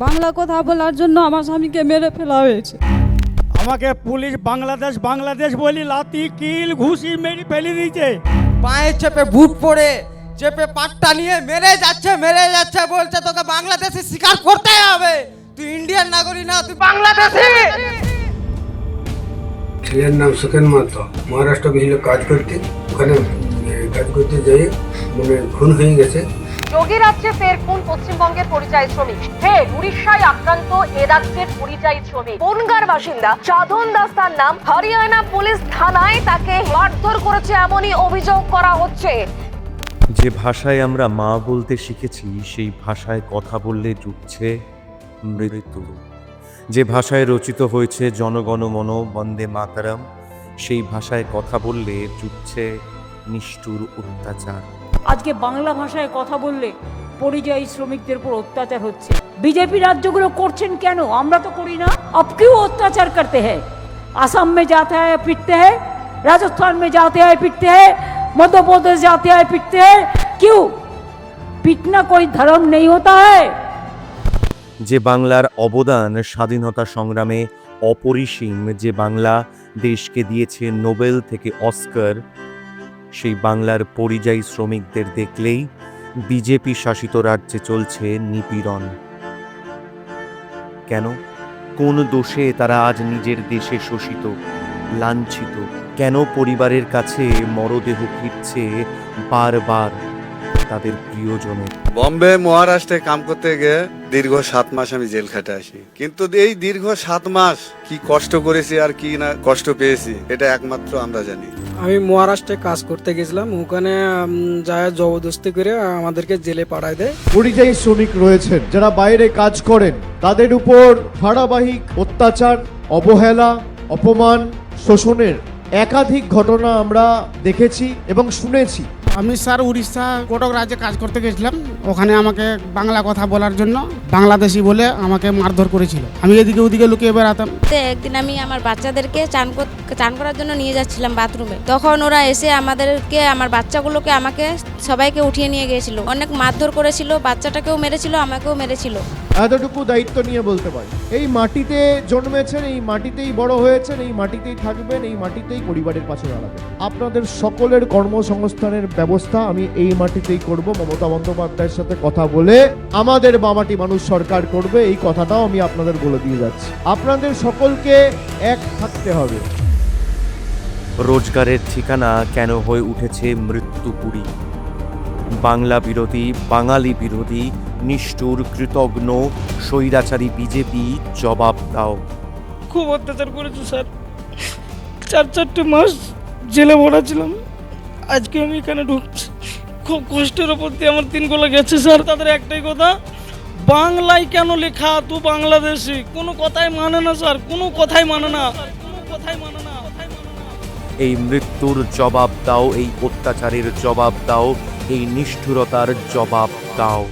বাংলা কথা বলার জন্য আমার স্বামীকে মেরে ফেলা হয়েছে। আমাকে পুলিশ বাংলাদেশ বাংলাদেশ বলি লাতি কিল ঘুষি মেরে ফেলে দিয়েছে। পায়ে চেপে বুট পরে চেপে পাট্টা নিয়ে মেরে যাচ্ছে বলছে তোকে বাংলাদেশে স্বীকার করতে হবে, তুই ইন্ডিয়ান নাগরিক না, তুই বাংলাদেশি। ছেলের নাম সুখেন মাহাতো, মহারাষ্ট্র গেছিল কাজ করতে, ওখানে কাজ করতে যেয়ে খুন হয়ে গেছে। যোগী রাজ্যে ফের খুন পশ্চিমবঙ্গের পরিযায়ী শ্রমিক, ফের উড়িষ্যায় আক্রান্ত এ রাজ্যের পরিযায়ী শ্রমিক। বনগাঁর বাসিন্দা সাধন দাস তার নাম। হরিয়ানা পুলিশ থানায় তাকে মারধর করেছে এমনই অভিযোগ করা হচ্ছে। যে ভাষায় আমরা মা বলতে শিখেছি সেই ভাষায় কথা বললে জুটছে মৃত্যু। যে ভাষায় রচিত হয়েছে জনগণ মন বন্দে মাতরম সেই ভাষায় কথা বললে জুটছে নিষ্ঠুর অত্যাচার। আজকে বাংলা ভাষায় কথা বললে পরিযায়ী শ্রমিকদের উপর অত্যাচার হচ্ছে। বিজেপি রাজ্যগুলো করছেন কেন? আমরা তো করি না। अब क्यों अत्याचार करते हैं? आसाम में जाते हैं पिटते हैं, राजस्थान में जाते हैं पिटते हैं, मध्य प्रदेश जाते हैं पिटते हैं। क्यों? पिटना कोई धर्म नहीं होता है। যে বাংলার অবদান স্বাধীনতা সংগ্রামে অপরিসীম, যে বাংলা দেশকে দিয়েছে নোবেল থেকে অস্কার, সেই বাংলার পরিযায়ী শ্রমিকদের দেখলেই বিজেপি শাসিত রাজ্যে চলছে নিপীড়ন। কেন? কোন দোষে তারা আজ নিজের দেশে শোষিত, লাঞ্ছিত? কেন পরিবারের কাছে মরদেহ ফিরছে বারবার তাদের প্রিয়জনের? বম্বে মহারাষ্ট্রে কাম করতে গিয়ে দীর্ঘ 7 মাস আমি জেল খেটে আসি, কিন্তু এই দীর্ঘ 7 মাস কি কষ্ট করেছি আর কি না কষ্ট পেয়েছি এটা একমাত্র আমরা জানি। আমি মহারাষ্ট্রে কাজ করতে গেছিলাম, ওখানে যায় জবরদস্তি করে আমাদেরকে জেলে পাঠায় দেয়। পরিযায়ী শ্রমিক রয়েছেন যারা বাইরে কাজ করেন, তাদের উপর ধারাবাহিক অত্যাচার, অবহেলা, অপমান, শোষণের একাধিক ঘটনা আমরা দেখেছি এবং শুনেছি। আমি স্যার উড়িষ্যা কটক রাজ্যে কাজ করতে গেছিলাম, ওখানে আমাকে বাংলা কথা বলার জন্য বাংলাদেশি বলে আমাকে মারধর করেছিল। আমি এদিকে ওদিকে লুকিয়ে বেড়াতাম। একদিন আমি আমার বাচ্চাদেরকে চান করার জন্য নিয়ে যাচ্ছিলাম বাথরুমে, তখন ওরা এসে আমাদেরকে, আমার বাচ্চাগুলোকে, আমাকে সবাইকে উঠিয়ে নিয়ে গিয়েছিল। অনেক মারধর করেছিল, বাচ্চাটাকেও মেরেছিল, আমাকেও মেরেছিল। এতটুকু দায়িত্ব নিয়ে বলতে পারি, এই মাটিতে জন্মেছেন, এই মাটিতেই বড় হয়েছেন, এই মাটিতেই থাকবেন, এই মাটিতেই পরিবারের পাশে দাঁড়াবেন। আপনাদের সকলের কর্মসংস্থানের ব্যবস্থা আমি এই মাটিতেই করব। মমতা বন্দ্যোপাধ্যায়ের সাথে কথা বলে আমাদের বামাটি মানুষ সরকার করবে, এই কথাটাও আমি আপনাদের বলে দিয়ে যাচ্ছি। আপনাদের সকলকে এক থাকতে হবে। রোজগারের ঠিকানা কেন হয়ে উঠেছে মৃত্যুপুরী? বাংলা বিরোধী, বাঙালি বিরোধী, নিষ্ঠুর, কৃতঘ্ন, স্বৈরাচারী বিজেপি জবাব দাও। খুব অত্যাচার করেছে স্যার, 4 মাস জেলে ভরা ছিলাম, আজকে আমি এখানে ঢুকছি। খুব কষ্টের ওপর দিয়ে আমার 3 গোলা গেছে স্যার। তাদের একটাই কথা, বাংলায় কেন লেখা তো বাংলাদেশি, কোনো কথাই মানে না স্যার, কোনো কথাই মানে না, কোনো কথাই মানে না। এই মৃত্যুর জবাব দাও, এই অত্যাচারের জবাব দাও, এই নিষ্ঠুরতার জবাব দাও।